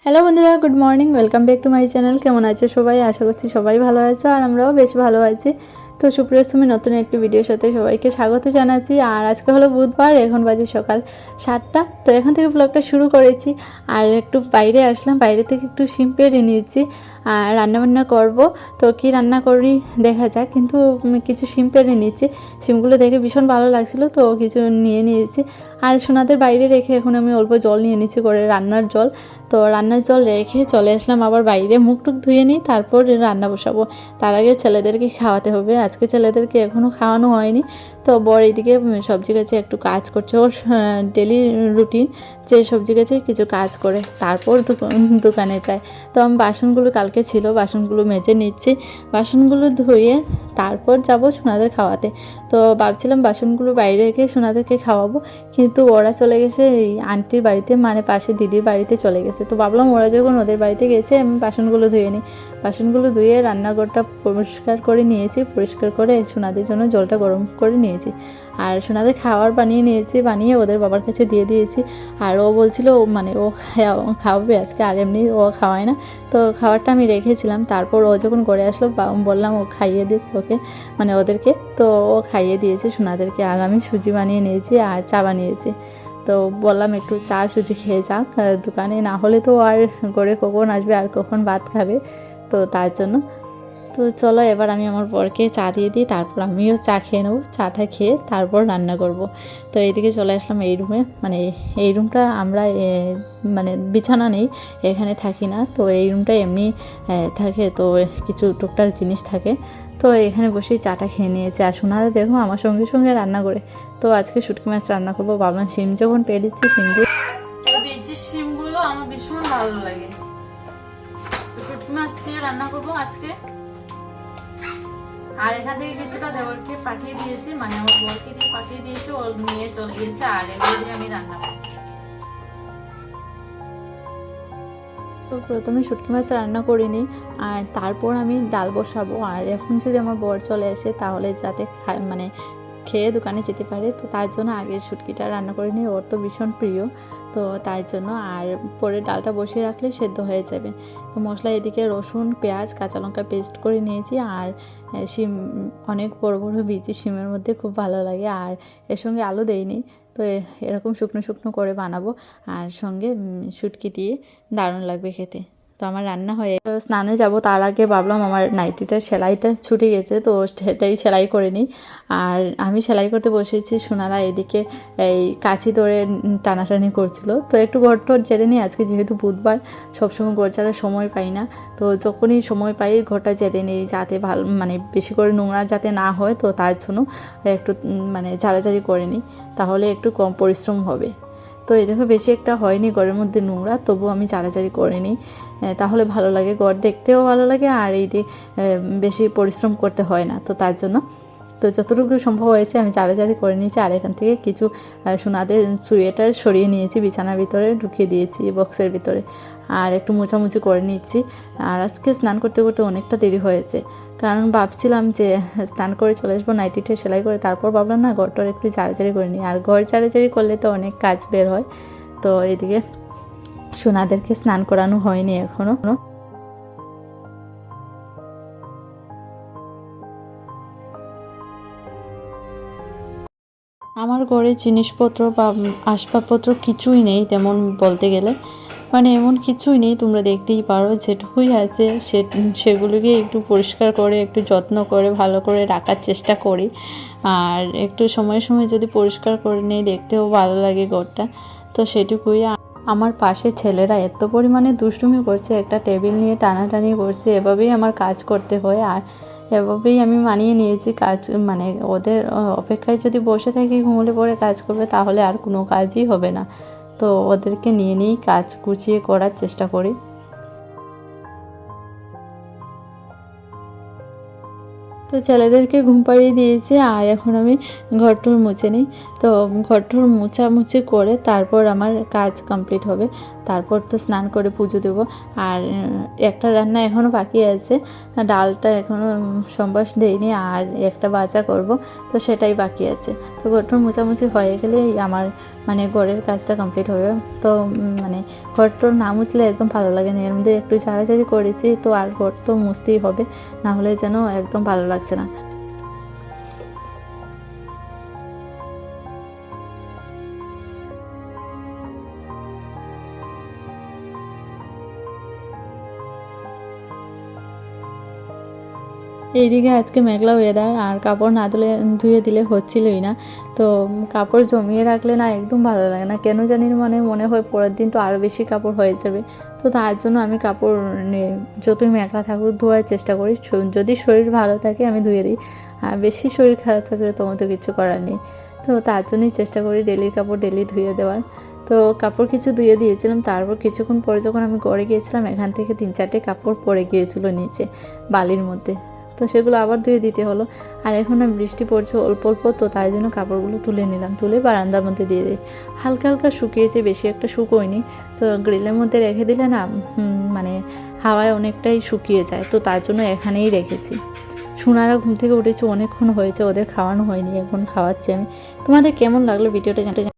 Hello বন্ধুরা, good morning. Welcome back to my channel. কেমন আছে সবাই? আশা করছি সবাই ভালো আছে আর আমরাও বেশ ভালো আছি। তো সুপ্রিয়সমী নতুন একটি ভিডিওর সাথে সবাইকে স্বাগত জানাচ্ছি। আর আজকে হলো বুধবার, এখন বাজে সকাল 7টা। তো এখন থেকে ব্লগটা শুরু করেছি। আর একটু বাইরে আসলাম, বাইরে থেকে একটু শিম পেড়ে নিয়েছি আর রান্নাবান্না করব। তো কী রান্না করি দেখা যাক, কিন্তু কিছু শিম পেড়ে নিয়েছি। শিমগুলো দেখে ভীষণ ভালো লাগছিলো, তো কিছু নিয়ে নিয়েছি। আর সোনাদের বাইরে রেখে এখন আমি অল্প জল নিয়ে নিচ্ছি করে, রান্নার জল। তো রান্নার জল রেখে চলে আসলাম আবার বাইরে, মুখ টুক ধুয়ে নিই, তারপর রান্না বসাবো। তার আগে ছেলেদেরকে খাওয়াতে হবে। আজকে ছেলেদেরকে এখনও খাওয়ানো হয়নি। তো বর এইদিকে সবজি গাছে একটু কাজ করছে, ওর ডেলি রুটিন যে সবজি গাছে কিছু কাজ করে তারপর দোকানে যায়। তো আমি বাসনগুলো কালকে ছিল, বাসনগুলো মেজে নিচ্ছি। বাসনগুলো ধুয়ে তারপর যাব সোনাদের খাওয়াতে। তো ভাবছিলাম বাসনগুলো বাইরে রেখে সোনাদেরকে খাওয়াবো, কিন্তু ওরা চলে গেছে এই আন্টির বাড়িতে, মানে পাশে দিদির বাড়িতে চলে গেছে। তো ভাবলাম ওরা যখন ওদের বাড়িতে গেছে আমি বাসনগুলো ধুয়ে নিই। বাসনগুলো ধুয়ে রান্নাঘরটা পরিষ্কার করে নিয়েছি, পরিষ্কার করে সোনাদের জন্য জলটা গরম করে নিয়েছি। আর সোনাদের খাবার বানিয়ে নিয়েছি, বানিয়ে ওদের বাবার কাছে দিয়ে দিয়েছি। আর ও বলছিল মানে ও খাওয়াবে আজকে, আর এমনি ও খাওয়ায় না। তো খাবারটা আমি রেখেছিলাম, তারপর ও যখন করে আসলো বললাম ও খাইয়ে দিক ওকে, মানে ওদেরকে। তো ও খাইয়ে দিয়েছে সোনাদেরকে। আর আমি সুজি বানিয়ে নিয়েছি আর চা বানিয়েছি। তো বললাম একটু চা সুজি খেয়ে যাক দোকানে, না হলে তো আর করে কখন আসবে আর কখন ভাত খাবে, তো তার জন্য। তো চলো এবার আমি আমার বরকে চা দিয়ে দিই, তারপর আমিও চা খেয়ে নেবো। চাটা খেয়ে তারপর রান্না করব। তো এইদিকে চলে আসলাম এই রুমে, মানে এই রুমটা আমরা মানে বিছানা নেই, এখানে থাকি না। তো এই রুমটা এমনি থাকে, তো কিছু টুকটাক জিনিস থাকে। তো এখানে বসেই চাটা খেয়ে নিয়েছে। আর সোনারা দেখো আমার সঙ্গে সঙ্গে রান্না করে। তো আজকে শুটকি মাছ রান্না করবো। ভাবলাম শিম যখন পেয়ে দিচ্ছি, শিম দিয়ে বেজি শিমগুলো আমার ভীষণ ভালো লাগে। শুটকি মাছ দিয়ে রান্না করবো আজকে। আর এখান থেকে কিছুটা দেওয়ারকে পাঠিয়ে দিয়েছি, মানে আমার বরকে দিয়ে পাঠিয়ে দিয়েছি, ও নিয়ে চলে গেছে। আর এগুলো দিয়ে আমি রান্না করবো। তো প্রথমে শুটকি মাছ রান্না করে নিই, আর তারপর আমি ডাল বসাবো। আর এখন যদি আমার বর চলে আসে তাহলে যাতে মানে খেয়ে দোকানে যেতে পারে, তো তার জন্য আগে শুটকিটা রান্না করে নিই, ওর তো ভীষণ প্রিয়। তো তাই জন্য আর পরে ডালটা বসিয়ে রাখলে সেদ্ধ হয়ে যাবে। তো মশলা এদিকে রসুন, পেঁয়াজ, কাঁচা লঙ্কা পেস্ট করে নিয়েছি। আর শিম অনেক বড় বড় বিচি শিমের মধ্যে খুব ভালো লাগে। আর এর সঙ্গে আলু দেইনি, তো এরকম শুকনো শুকনো করে বানাবো। আর সঙ্গে শুটকি দিয়ে দারুণ লাগবে খেতে। তো আমার রান্না হয়ে স্নানে যাব, তার আগে ভাবলাম আমার নাইটিটার সেলাইটা ছুটে গেছে, তো সেটাই সেলাই করে নিই। আর আমি সেলাই করতে বসেছি, সোনারা এদিকে এই কাঁচি ধরে টানাটানি করছিল। তো একটু ঘর টর ঝেড়ে নিই, আজকে যেহেতু বুধবার সবসময় ঘর ঝাড়ার সময় পাই না। তো যখনই সময় পাই ঘরটা ঝেড়ে নিই, যাতে ভালো মানে বেশি করে নোংরা যাতে না হয়। তো তার জন্য একটু মানে ঝাড়াঝাড়ি করে নিই, তাহলে একটু কম পরিশ্রম হবে। তো এই দেখো বেশি একটা হয়নি ঘরের মধ্যে নোংরা, তবু আমি চাড়াচাড়ি করে নিই, তাহলে ভালো লাগে, ঘর দেখতেও ভালো লাগে। আর এই যে বেশি পরিশ্রম করতে হয় না, তো তার জন্য তো যতটুকু সম্ভব হয়েছে আমি চাড়াচাড়ি করে নিয়েছি। আর এখান থেকে কিছু সোনাদের সোয়েটার সরিয়ে নিয়েছি, বিছানার ভিতরে ঢুকিয়ে দিয়েছি বক্সের ভিতরে। আর একটু মোছামুছি করে নিচ্ছি। আর আজকে স্নান করতে করতে অনেকটা দেরি হয়েছে, কারণ ভাবছিলাম যে স্নান করে চলে আসবো, নাইটিটা সেলাই করে, তারপর ভাবলাম না ঘরটার একটু ঝাড়াঝাড়ি করে নিই। আর ঘর ঝাড়াঝাড়ি করলে তো অনেক কাজ বের হয়। তো এদিকে সোনাদেরকে স্নান করানো হয়নি এখনও। আমার ঘরে জিনিসপত্র বা আসবাবপত্র কিছুই নেই তেমন বলতে গেলে, মানে এমন কিছুই নেই, তোমরা দেখতেই পারো। যেটুকুই আছে সেগুলোকে একটু পরিষ্কার করে একটু যত্ন করে ভালো করে রাখার চেষ্টা করি। আর একটু সময় সময় যদি পরিষ্কার করে নিই, দেখতেও ভালো লাগে ঘরটা। তো সেটুকুই। আমার পাশে ছেলেরা এত পরিমাণে দুষ্টুমি করছে, একটা টেবিল নিয়ে টানাটানি করছে, এভাবেই আমার কাজ করতে হয়। আর এভাবেই আমি মানিয়ে নিয়েছি কাজ, মানে ওদের অপেক্ষায় যদি বসে থাকি ঘুমলে পরে কাজ করবে, তাহলে আর কোনো কাজই হবে না। তো ওদেরকে নিয়ে নিয়েই কাজ গুছিয়ে করার চেষ্টা করি। তো ছেলেদেরকে ঘুম পাড়িয়ে দিয়েছি, আর এখন আমি ঘরটর মুছে নিই। তো ঘরটর মোছামুছি করে তারপর আমার কাজ কমপ্লিট হবে। তারপর তো স্নান করে পুজো দেবো। আর একটা রান্না এখনও বাকি আছে, ডালটা এখনও সম্বাস দেইনি, আর একটা ভাজা করব, তো সেটাই বাকি আছে। তো ঘরটার মোছামুছি হয়ে গেলেই আমার মানে ঘরের কাজটা কমপ্লিট হবে। তো মানে ঘরটার না মুছলে একদম ভালো লাগে না, এর মধ্যে একটু ঝাড়াঝাড়ি করেছি, তো আর ঘর তো মুছতেই হবে, না হলে যেন একদম ভালো লাগছে না। এইদিকে আজকে মেঘলা ওয়েদার, আর কাপড় না ধুয়ে দিলে হচ্ছিলই না। তো কাপড় জমিয়ে রাখলে না একদম ভালো লাগে না, কেন জানি না, মানে মনে হয় পরের দিন তো আরও বেশি কাপড় হয়ে যাবে। তো তার জন্য আমি কাপড় যতই মেঘলা থাকুক ধোয়ার চেষ্টা করি, যদি শরীর ভালো থাকে আমি ধুয়ে দিই, আর বেশি শরীর খারাপ থাকলে তোমার তো কিছু করার নেই। তো তার জন্যই চেষ্টা করি ডেলির কাপড় ডেলি ধুয়ে দেওয়ার। তো কাপড় কিছু ধুয়ে দিয়েছিলাম, তারপর কিছুক্ষণ পরে যখন আমি ঘরে গিয়েছিলাম, এখান থেকে 3-4টে কাপড় পড়ে গিয়েছিল নিচে বালির মধ্যে, তো সেগুলো আবার ধুয়ে দিতে হলো। আর এখন বৃষ্টি পড়ছে অল্প অল্প, তো তাই জন্য কাপড়গুলো তুলে নিলাম, তুলে বারান্দার মধ্যে দিয়ে দিই। হালকা হালকা শুকিয়েছে, বেশি একটা শুকোয়নি। তো গ্রিলের মধ্যে রেখে দিলে না মানে হাওয়ায় অনেকটাই শুকিয়ে যায়, তো তার জন্য এখানেই রেখেছি। সোনারা ঘুম থেকে উঠেছে, অনেকক্ষণ হয়েছে, ওদের খাওয়ানো হয়নি, এখন খাওয়াচ্ছি আমি। তোমাদের কেমন লাগলো ভিডিওটা জানতে